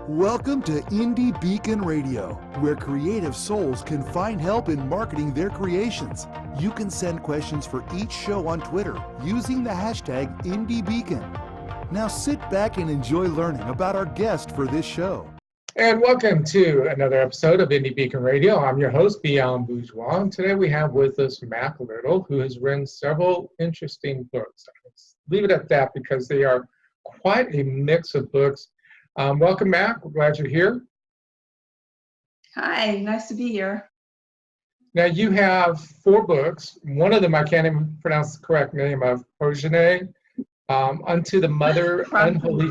Welcome to Indie Beacon Radio, where creative souls can find help in marketing their creations. You can send questions for each show on Twitter using the hashtag IndieBeacon. Now sit back and enjoy learning about our guest for this show. And welcome to another episode of Indie Beacon Radio. I'm your host, Alan Bourgeois, and today we have with us Mack Little, who has written several interesting books. Let's leave it at that because they are quite a mix of books. Welcome, Mack. We're glad you're here. Hi, nice to be here. Now, you have 4 books. One of them, I can't even pronounce the correct name of, Progeny, Unto the Mother, Unholy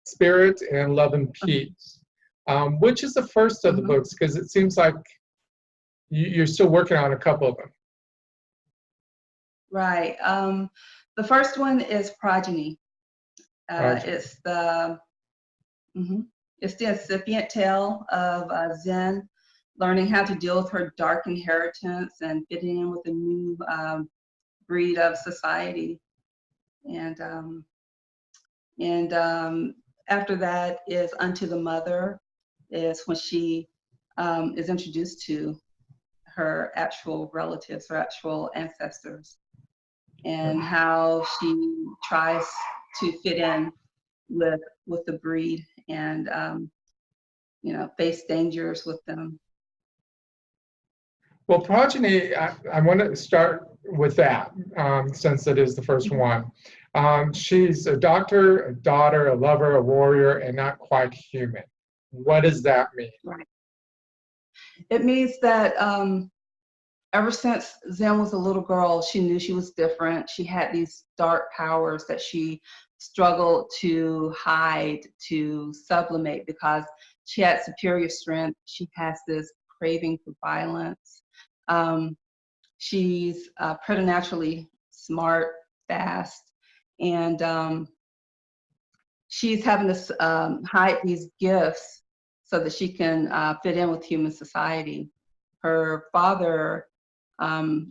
Spirit, and Love and Peace. Which is the first of the books? Because it seems like you're still working on a couple of them. Right. The first one is Progeny. It's the incipient tale of Zen learning how to deal with her dark inheritance and fitting in with a new breed of society. And after that is Unto the Mother, is when she is introduced to her actual relatives, her actual ancestors, and how she tries to fit in with the breed and face dangers with them. Well, Progeny, I want to start with that since it is the first one. She's a doctor, a daughter, a lover, a warrior, and not quite human. What does that mean? Right. It means that ever since Zen was a little girl, she knew she was different. She had these dark powers that she struggled to hide, to sublimate, because she had superior strength. She has this craving for violence. She's preternaturally smart, fast, and she's having to hide these gifts so that she can fit in with human society. Her father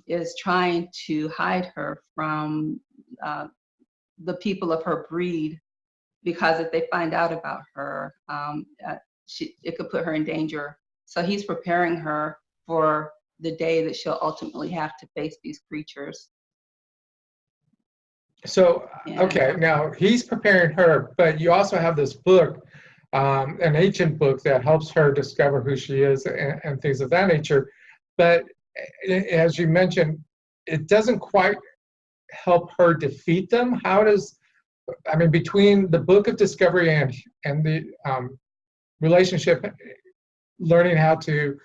is trying to hide her from the people of her breed, because if they find out about her, it could put her in danger. So he's preparing her for the day that she'll ultimately have to face these creatures. So, okay, now he's preparing her, but you also have this book, an ancient book that helps her discover who she is and things of that nature. But as you mentioned, it doesn't quite help her defeat them. How does, between the book of discovery and the relationship, learning how to,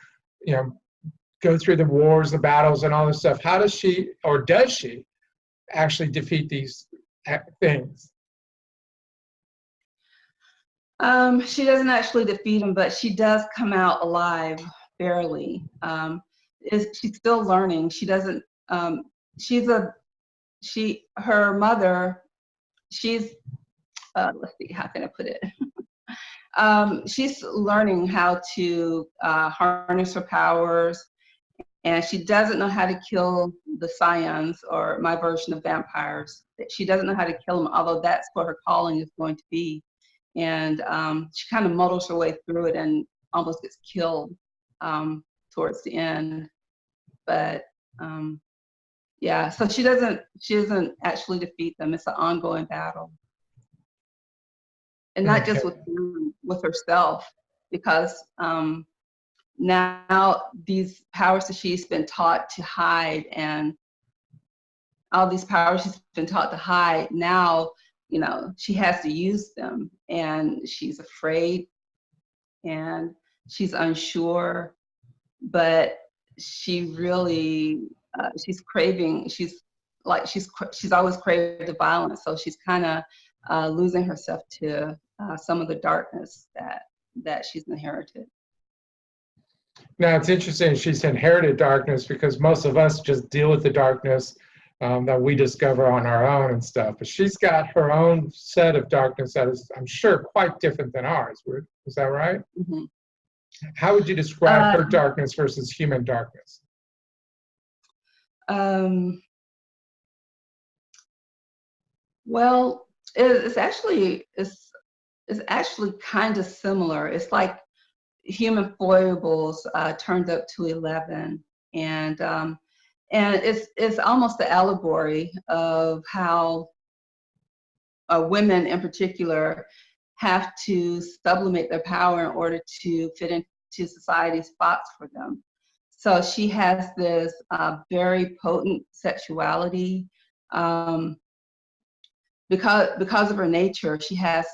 go through the wars, the battles, and all this stuff, how does she, or does she, actually defeat these things? She doesn't actually defeat them, but she does come out alive, barely. She's still learning. She doesn't. Her mother. She's. Let's see. How can I put it? She's learning how to harness her powers, and she doesn't know how to kill the scions, or my version of vampires. She doesn't know how to kill them, although that's what her calling is going to be. And she kind of muddles her way through it and almost gets killed towards the end. But yeah, so she doesn't actually defeat them. It's an ongoing battle, and not just with herself, because now these powers that she's been taught to hide, and all these powers she's been taught to hide, now she has to use them, and she's afraid and she's unsure, but she really she's always craved the violence, so she's kind of losing herself to some of the darkness that she's inherited. Now, it's interesting she's inherited darkness, because most of us just deal with the darkness that we discover on our own and stuff. But she's got her own set of darkness that is, I'm sure, quite different than ours. Is that right? Mm-hmm. How would you describe her darkness versus human darkness? Well, it's is actually kind of similar. It's like human foibles turned up to 11, and it's almost an allegory of how women in particular have to sublimate their power in order to fit into society's spots for them. So she has this very potent sexuality. Because of her nature, she has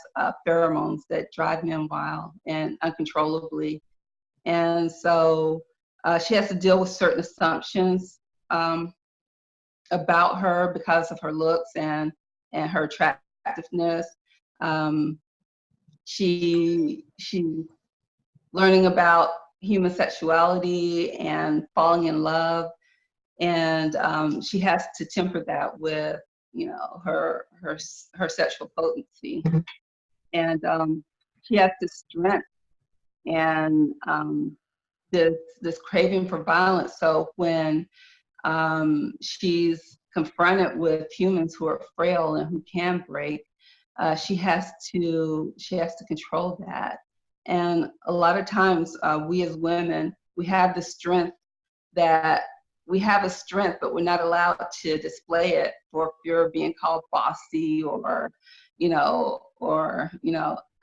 pheromones that drive men wild and uncontrollably. And so she has to deal with certain assumptions about her because of her looks and her attractiveness. She's learning about human sexuality and falling in love, and she has to temper that with, you know, her sexual potency, and she has this strength and this craving for violence. So when she's confronted with humans who are frail and who can break, she has to control that. And a lot of times, we as women, we have the strength that we have a strength, but we're not allowed to display it for fear of being called bossy or,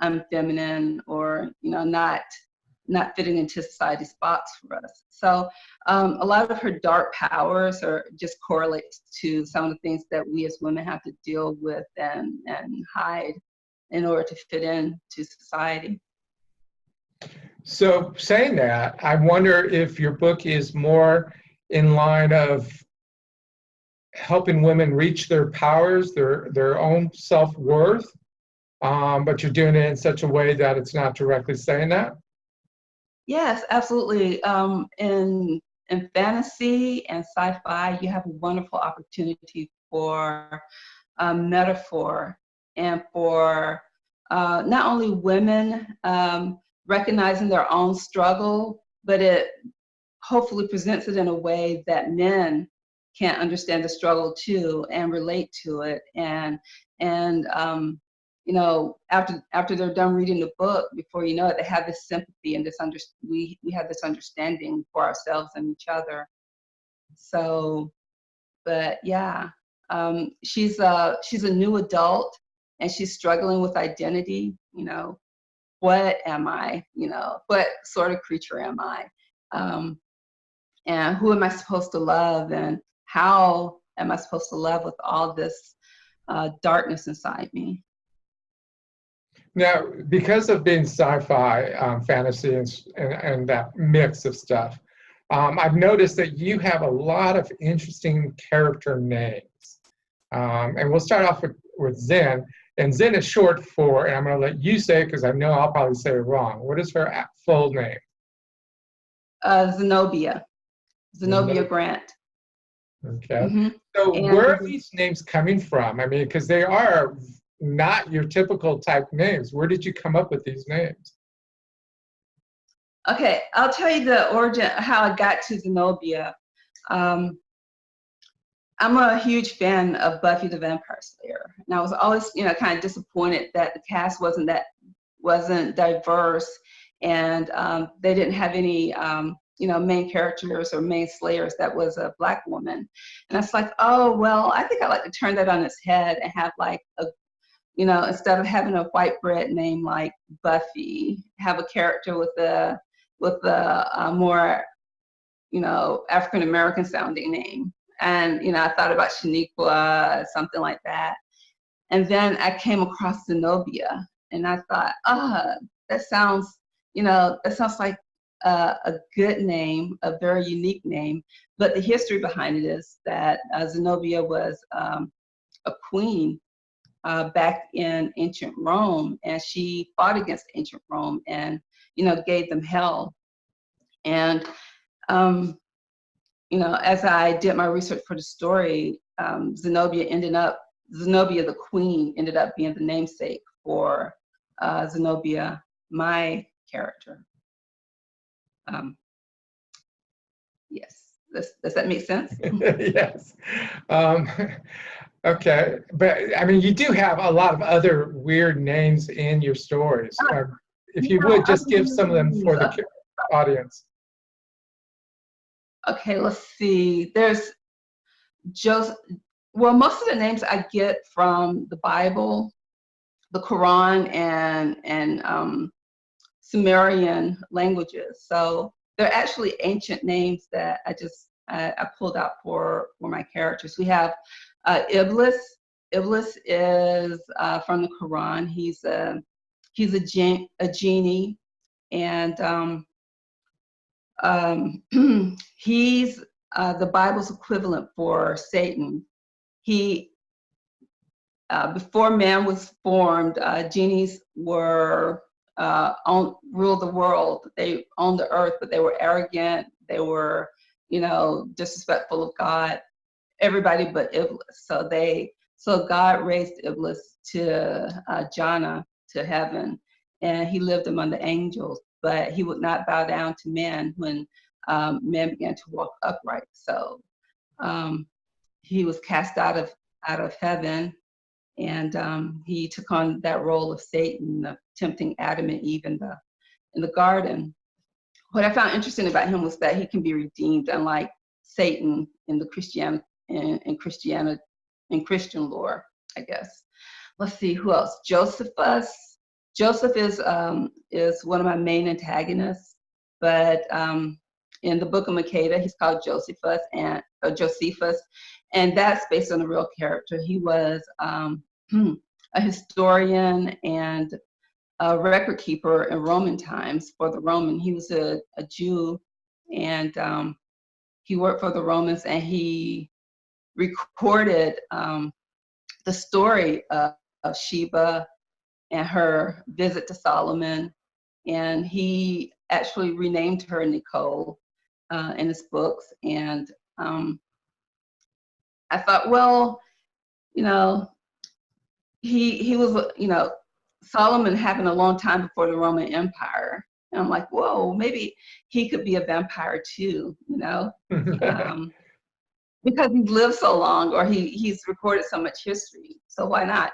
unfeminine, or, not fitting into society spots for us. So a lot of her dark powers are just correlates to some of the things that we as women have to deal with and hide in order to fit in to society. So saying that, I wonder if your book is more in line of helping women reach their powers, their own self-worth, but you're doing it in such a way that it's not directly saying that? Yes, absolutely. In fantasy and sci-fi, you have a wonderful opportunity for metaphor and for not only women recognizing their own struggle, but it hopefully presents it in a way that men can understand the struggle too and relate to it. And after they're done reading the book, before you know it, they have this sympathy and we have this understanding for ourselves and each other. So, but yeah, she's a new adult and she's struggling with identity. What am I? What sort of creature am I? And who am I supposed to love? And how am I supposed to love with all this darkness inside me? Now, because of being sci-fi, fantasy, and that mix of stuff, I've noticed that you have a lot of interesting character names. And we'll start off with Zen. And Zen is short for, and I'm going to let you say it because I know I'll probably say it wrong. What is her full name? Zenobia Grant. Okay. Mm-hmm. So And where are these names coming from? I mean, because they are not your typical type names. Where did you come up with these names? Okay, I'll tell you the origin, how I got to Zenobia. I'm a huge fan of Buffy the Vampire Slayer, and I was always, kind of disappointed that the cast wasn't diverse, and they didn't have any, main characters or main slayers that was a Black woman. And it's like, oh well, I think I'd like to turn that on its head and have like instead of having a white bread name like Buffy, have a character with a more, African American sounding name. And, I thought about Shaniqua, something like that. And then I came across Zenobia, and I thought, that sounds like a good name, a very unique name. But the history behind it is that Zenobia was a queen back in ancient Rome, and she fought against ancient Rome and, gave them hell. And, as I did my research for the story, Zenobia the queen ended up being the namesake for Zenobia, my character. Yes, does that make sense? Yes. Okay, but I mean, you do have a lot of other weird names in your stories. If you would just give some of them for the audience. Okay, let's see. There's Joseph. Well, most of the names I get from the Bible, the Quran, and Sumerian languages. So they're actually ancient names that I pulled out for my characters. We have Iblis. Iblis is from the Quran. He's a genie, and he's the Bible's equivalent for Satan. He before man was formed, genies were ruled the world. They owned the earth, but they were arrogant. They were, disrespectful of God. Everybody but Iblis. So God raised Iblis to Jannah, to heaven, and he lived among the angels. But he would not bow down to men when men began to walk upright. So he was cast out of heaven, and he took on that role of Satan, of tempting Adam and Eve in the garden. What I found interesting about him was that he can be redeemed, unlike Satan in the Christian lore, I guess. Let's see, who else? Josephus. Joseph is one of my main antagonists, but in the book of Makeda, he's called Josephus, and that's based on a real character. He was a historian and a record keeper in Roman times for the Roman. He was a Jew, and he worked for the Romans, and he recorded the story of Sheba and her visit to Solomon, and he actually renamed her Nicole in his books. And I thought, well, he was, Solomon happened a long time before the Roman Empire. And I'm like, whoa, maybe he could be a vampire too, because he's lived so long, or he's recorded so much history. So why not?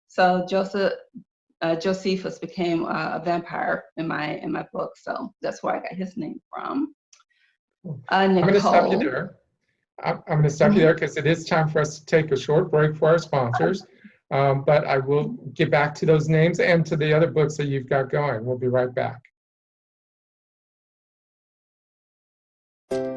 So Josephus became a vampire in my book. So that's where I got his name from. I'm going to stop you there. I'm going to stop you there because it is time for us to take a short break for our sponsors. But I will get back to those names and to the other books that you've got going. We'll be right back.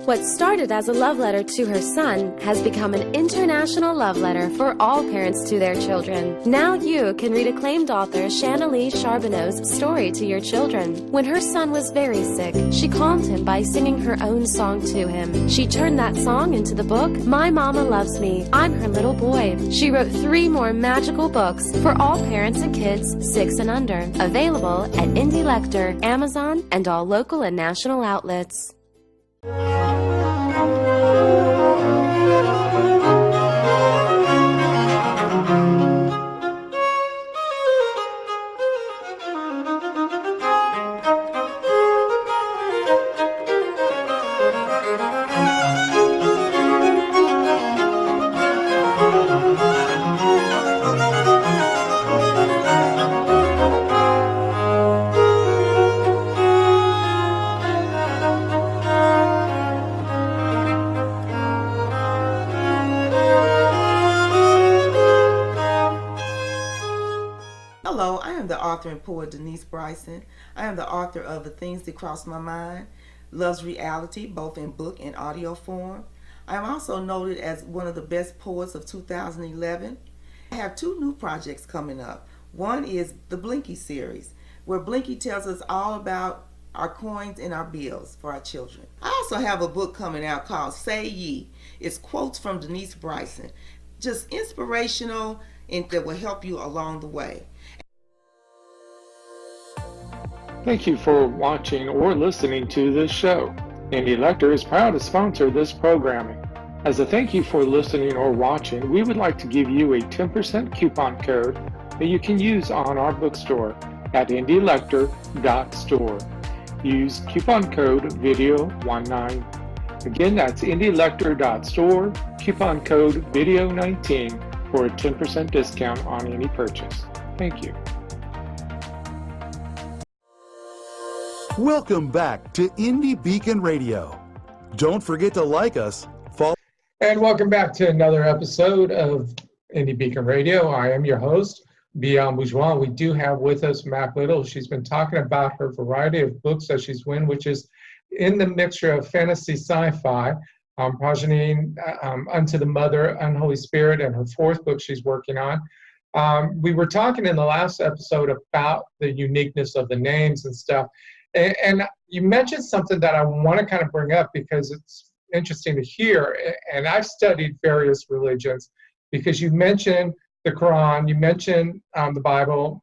What started as a love letter to her son has become an international love letter for all parents to their children. Now you can read acclaimed author Shanalee Charbonneau's story to your children. When her son was very sick, she calmed him by singing her own song to him. She turned that song into the book, My Mama Loves Me, I'm Her Little Boy. She wrote 3 more magical books for all parents and kids 6 and under. Available at Indie Lecter, Amazon, and all local and national outlets. Hello, I am the author and poet Denise Bryson. I am the author of The Things That Cross My Mind, Love's Reality, both in book and audio form. I am also noted as one of the best poets of 2011. I have 2 new projects coming up. One is the Blinky series, where Blinky tells us all about our coins and our bills for our children. I also have a book coming out called Say Ye. It's quotes from Denise Bryson, just inspirational and that will help you along the way. Thank you for watching or listening to this show. Indie Lecter is proud to sponsor this programming. As a thank you for listening or watching, we would like to give you a 10% coupon code that you can use on our bookstore at indielecter.store. Use coupon code video19. Again, that's indielecter.store, coupon code video19 for a 10% discount on any purchase. Thank you. Welcome back to Indie Beacon Radio. Don't forget to like us, follow. And welcome back to another episode of Indie Beacon Radio. I am your host, Alan Bourgeois. We do have with us Mack Little. She's been talking about her variety of books that she's written, which is in the mixture of fantasy sci-fi, Progeny, Unto the Mother, Unholy Spirit, and her fourth book she's working on. We were talking in the last episode about the uniqueness of the names and stuff. And you mentioned something that I want to kind of bring up because it's interesting to hear. And I've studied various religions because you mentioned the Quran, you mentioned the Bible,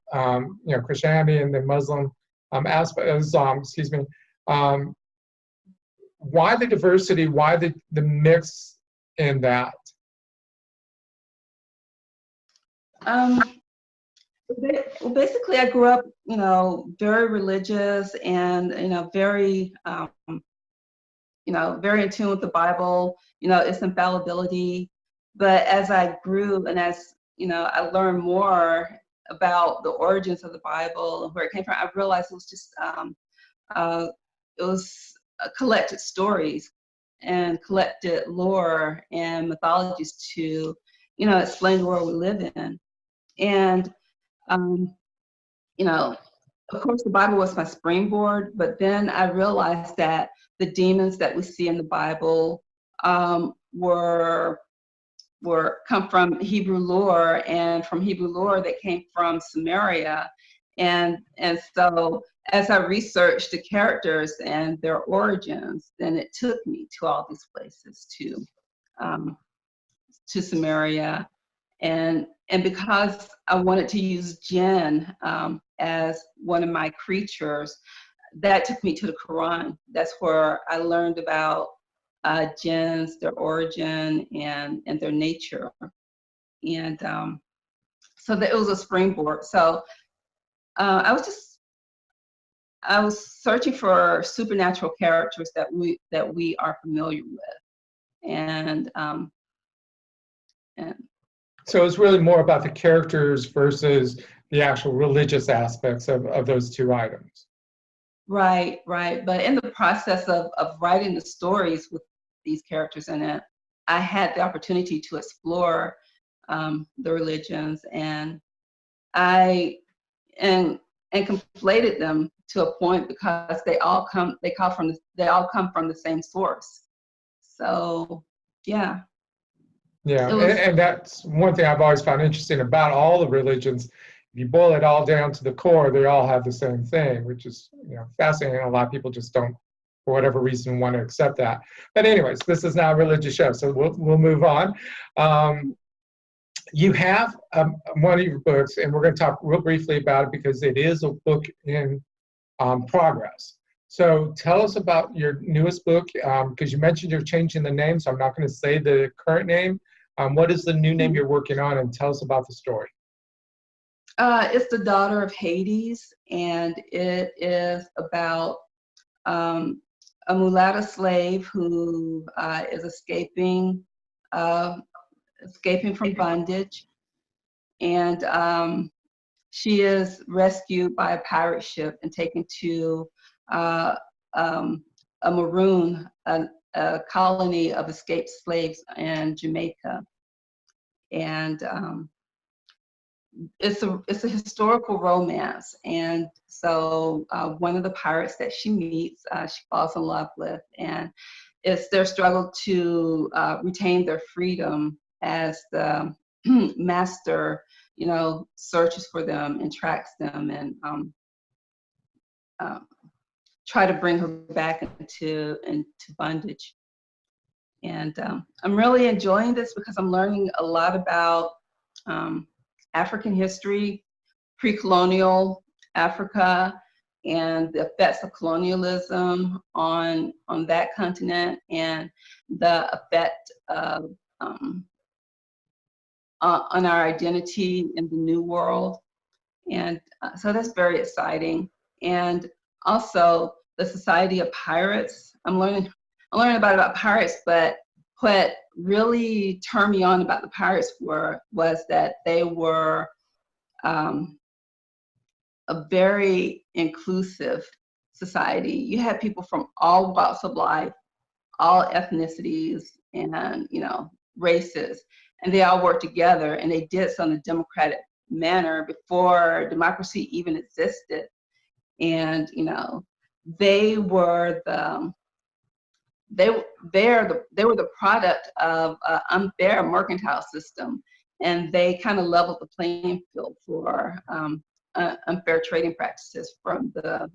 Christianity and the Muslim aspect, Islam, excuse me. Why the diversity? Why the mix in that? Well, basically, I grew up, very religious and, very, very in tune with the Bible, its infallibility. But as I grew and as, I learned more about the origins of the Bible and where it came from, I realized it was just, it was collected stories and collected lore and mythologies to, explain the world we live in. And of course, the Bible was my springboard, but then I realized that the demons that we see in the Bible were come from Hebrew lore, and from Hebrew lore that came from Samaria, and so as I researched the characters and their origins, then it took me to all these places, to Samaria. And because I wanted to use jinn as one of my creatures, that took me to the Quran. That's where I learned about jinns, their origin, and their nature. And so that it was a springboard. So I was searching for supernatural characters that we are familiar with, and so it's really more about the characters versus the actual religious aspects of those two items. Right. But in the process of writing the stories with these characters in it, I had the opportunity to explore the religions, and I conflated them to a point because they all come from the same source. So, yeah. Yeah, and that's one thing I've always found interesting about all the religions. If you boil it all down to the core, they all have the same thing, which is fascinating. A lot of people just don't, for whatever reason, want to accept that. But anyways, this is not a religious show, so we'll move on. You have one of your books, and we're going to talk real briefly about it because it is a book in progress. So tell us about your newest book, because you mentioned you're changing the name, so I'm not going to say the current name. What is the new name you're working on, and tell us about the story? It's The Daughter of Hades, and it is about a mulatto slave who is escaping from bondage, and she is rescued by a pirate ship and taken to a maroon, a colony of escaped slaves in Jamaica. And it's a historical romance, and so one of the pirates that she meets, she falls in love with, and it's their struggle to retain their freedom as the master, searches for them and tracks them, and try to bring her back into bondage. And I'm really enjoying this because I'm learning a lot about African history, pre-colonial Africa, and the effects of colonialism on that continent, and the effect of on our identity in the New World. And so that's very exciting. And also the Society of Pirates. I'm learning about pirates, but what really turned me on about the pirates was that they were a very inclusive society. You had people from all walks of life, all ethnicities, and races, and they all worked together, and they did so in a democratic manner before democracy even existed. And they were the they were the product of an unfair mercantile system, and they kind of leveled the playing field for unfair trading practices from the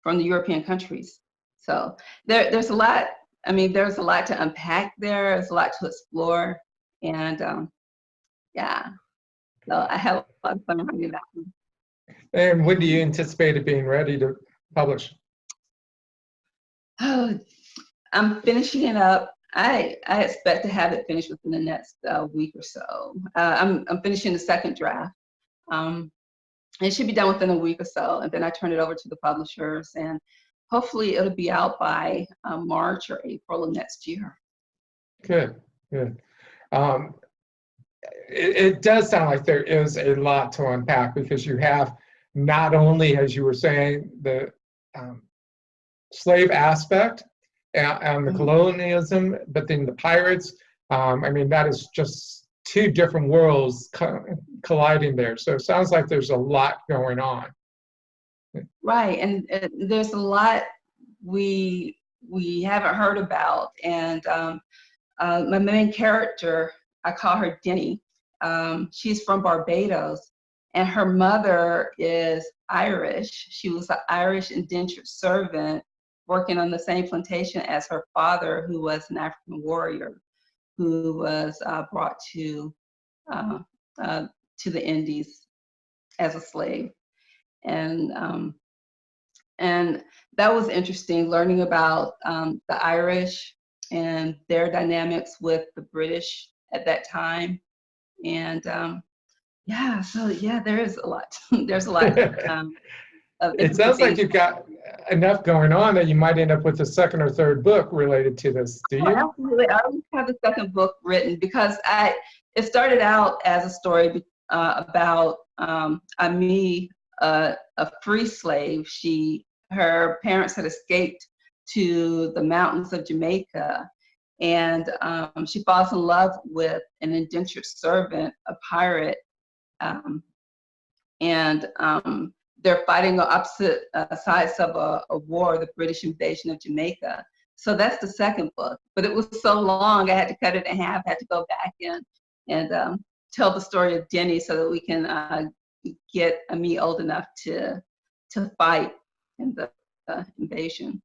European countries. So there's a lot. I mean, there's a lot to unpack there. There's a lot to explore, and yeah. So I have a lot of fun writing that one. And when do you anticipate it being ready to publish? Oh, I'm finishing it up. I expect to have it finished within the next week or so. I'm finishing the second draft. It should be done within a week or so, and then I turn it over to the publishers, and hopefully it'll be out by March or April of next year. Good, good. It does sound like there is a lot to unpack, because you have not only, as you were saying, the slave aspect and the colonialism, but then the pirates. I mean, that is just two different worlds colliding there. So it sounds like there's a lot going on. Right, and there's a lot we haven't heard about. And my main character, I call her Denny. She's from Barbados, and her mother is Irish. She was an Irish indentured servant working on the same plantation as her father, who was an African warrior who was brought to the Indies as a slave. And that was interesting, learning about the Irish and their dynamics with the British at that time. And yeah, so yeah, there is a lot. There's a lot. It sounds like you've got enough going on that you might end up with a second or third book related to this. Do you? Oh, absolutely. I already have the second book written, because it started out as a story about Ami, a free slave. Her parents had escaped to the mountains of Jamaica, and she falls in love with an indentured servant, a pirate, and they're fighting on opposite sides of a war, the British invasion of Jamaica. So that's the second book, but it was so long I had to cut it in half. I had to go back in and tell the story of Denny so that we can get Ami old enough to fight in the invasion.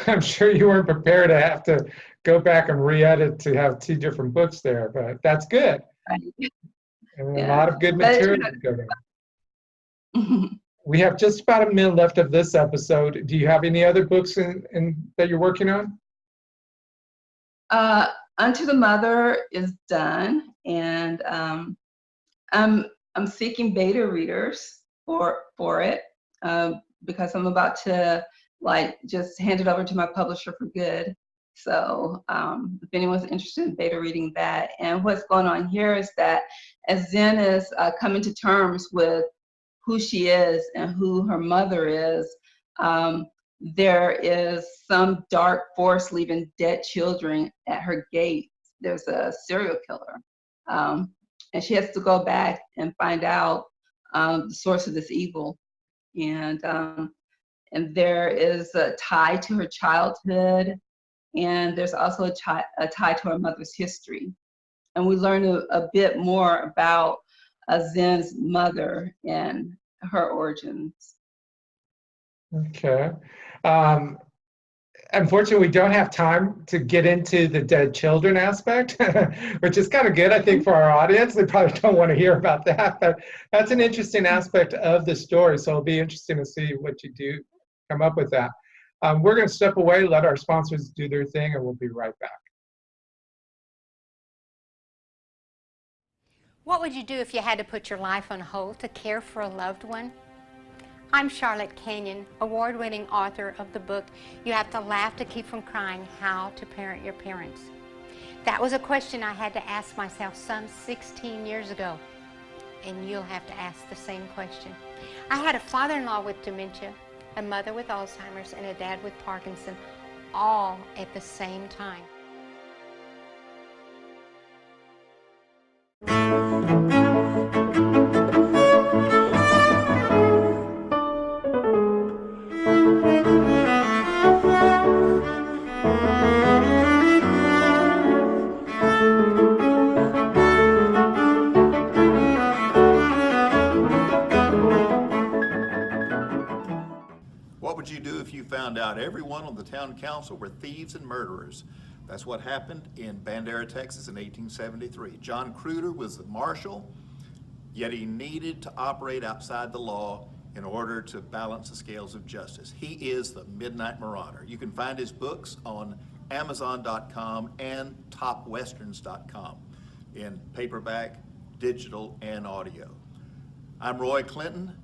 I'm sure you weren't prepared to have to go back and re-edit to have two different books there, but that's good. Right. And Yeah. a lot of good material to go down. We have just about a minute left of this episode. Do you have any other books that you're working on? Unto the Mother is done, and I'm seeking beta readers for it, because I'm about to just hand it over to my publisher for good. So if anyone's interested in beta reading that. And what's going on here is that as Zen is coming to terms with who she is and who her mother is, there is some dark force leaving dead children at her gate. There's a serial killer. And she has to go back and find out the source of this evil. And there is a tie to her childhood, and there's also a tie to her mother's history. And we learn a bit more about Zen's mother and her origins. Okay. Unfortunately, we don't have time to get into the dead children aspect, which is kind of good, I think, for our audience. They probably don't want to hear about that, but that's an interesting aspect of the story. So it'll be interesting to see what you do come up with that. We're going to step away, let our sponsors do their thing, and we'll be right back. What would you do if you had to put your life on hold to care for a loved one? I'm Charlotte Canyon, award-winning author of the book, You Have to Laugh to Keep from Crying, How to Parent Your Parents. That was a question I had to ask myself some 16 years ago, and you'll have to ask the same question. I had a father-in-law with dementia, a mother with Alzheimer's, and a dad with Parkinson, all at the same time. What would you do if you found out everyone on the town council were thieves and murderers? That's what happened in Bandera, Texas in 1873. John Cruder was the marshal, yet he needed to operate outside the law in order to balance the scales of justice. He is the Midnight Marauder. You can find his books on Amazon.com and TopWesterns.com in paperback, digital, and audio. I'm Roy Clinton,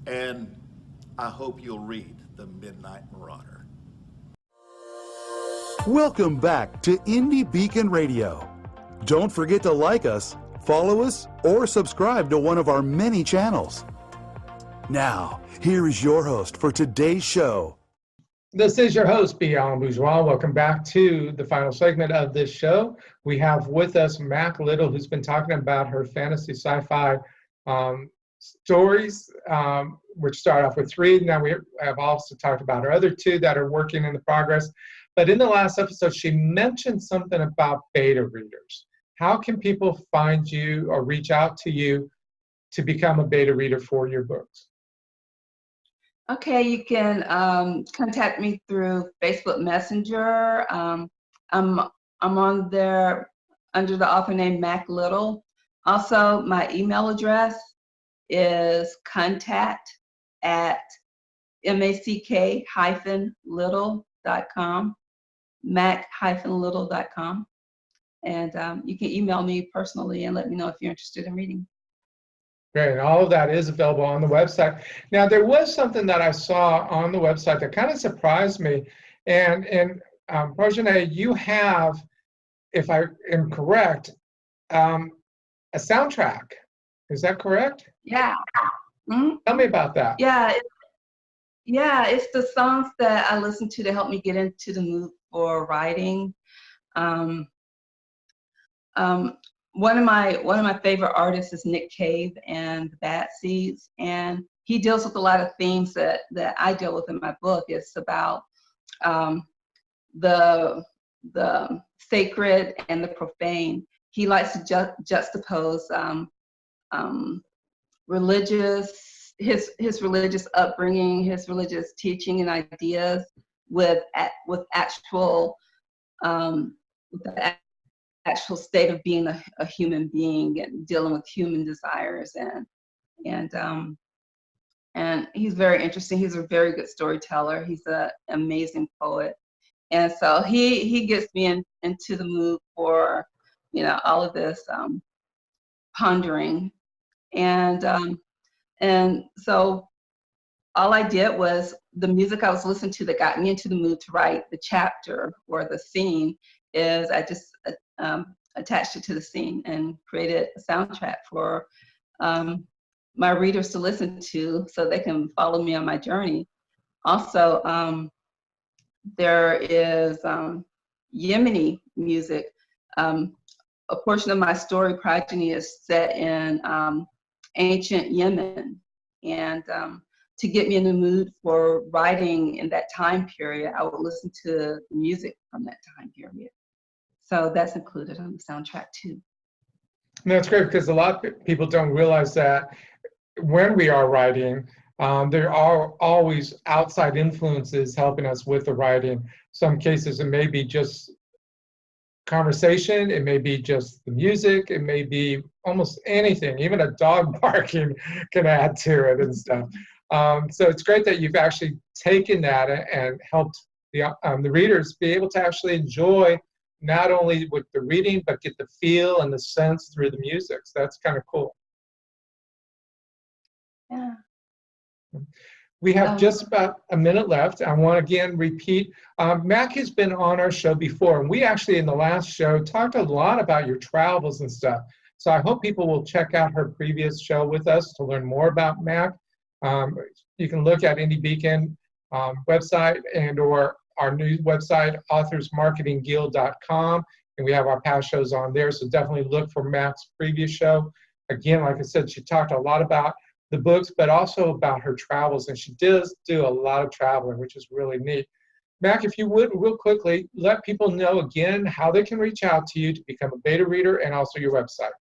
and I hope you'll read The Midnight Marauder. Welcome back to Indie Beacon Radio. Don't forget to like us, follow us, or subscribe to one of our many channels. Now, here is your host for today's show. This is your host, B. Alan Bourgeois. Welcome back to the final segment of this show. We have with us Mack Little, who's been talking about her fantasy sci-fi stories, which start off with 3. Now we have also talked about her other 2 that are working in the progress. But in the last episode, she mentioned something about beta readers. How can people find you or reach out to you to become a beta reader for your books? Okay, you can contact me through Facebook Messenger. I'm on there under the author name Mack Little. Also, my email address is contact@mack-little.com, mack-little.com. And you can email me personally and let me know if you're interested in reading. Great, and all of that is available on the website. Now, there was something that I saw on the website that kind of surprised me. And Bourgeois, you have, if I am correct, a soundtrack. Is that correct? Yeah. Mm-hmm. Tell me about that. Yeah, it's the songs that I listen to help me get into the mood for writing. One of my favorite artists is Nick Cave and the Bad Seeds, and he deals with a lot of themes that I deal with in my book. It's about the sacred and the profane. He likes to juxtapose his religious upbringing, his religious teaching and ideas with actual the actual state of being a human being and dealing with human desires, and he's very interesting. He's a very good storyteller. He's an amazing poet, and so he gets me into the mood for all of this pondering, and so all I did was the music I was listening to that got me into the mood to write the chapter or the scene is I just attached it to the scene and created a soundtrack for my readers to listen to so they can follow me on my journey. Also, there is Yemeni music. A portion of my story, Progeny, is set in ancient Yemen, and to get me in the mood for writing in that time period, I would listen to music from that time period. So that's included on the soundtrack too. And that's great because a lot of people don't realize that when we are writing, there are always outside influences helping us with the writing. Some cases it may be just conversation, it may be just the music, it may be almost anything. Even a dog barking can add to it and stuff. So it's great that you've actually taken that and helped the readers be able to actually enjoy not only with the reading, but get the feel and the sense through the music. So that's kind of cool. Yeah. We have just about a minute left. I want to again repeat, Mack has been on our show before, and we actually in the last show talked a lot about your travels and stuff. So I hope people will check out her previous show with us to learn more about Mack. You can look at Indie Beacon website and or our new website, authorsmarketingguild.com, and we have our past shows on there. So definitely look for Mack's previous show. Again, like I said, she talked a lot about the books, but also about her travels, and she does do a lot of traveling, which is really neat. Mack, if you would, real quickly, let people know again how they can reach out to you to become a beta reader and also your website.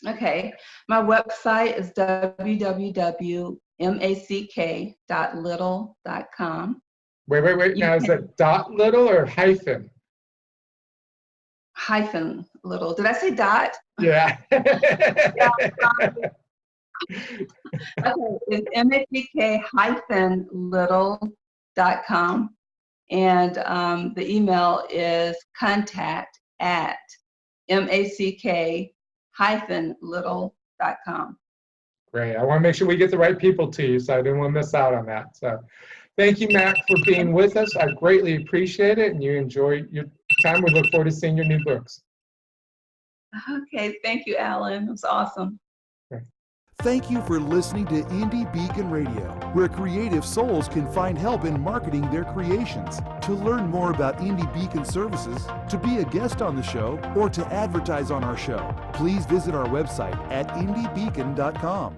Okay, my website is www.mack.little.com. Wait. Now, is that dot little or hyphen? Hyphen little. Did I say dot? Yeah. Okay, it's mack-little.com, and the email is contact@mack-little.com. Great. I want to make sure we get the right people to you, so I didn't want to miss out on that. So thank you, Mack, for being with us. I greatly appreciate it, and you enjoy your time. We look forward to seeing your new books. Okay, thank you, Alan. It was awesome. Thank you for listening to Indie Beacon Radio, where creative souls can find help in marketing their creations. To learn more about Indie Beacon services, to be a guest on the show, or to advertise on our show, please visit our website at indiebeacon.com.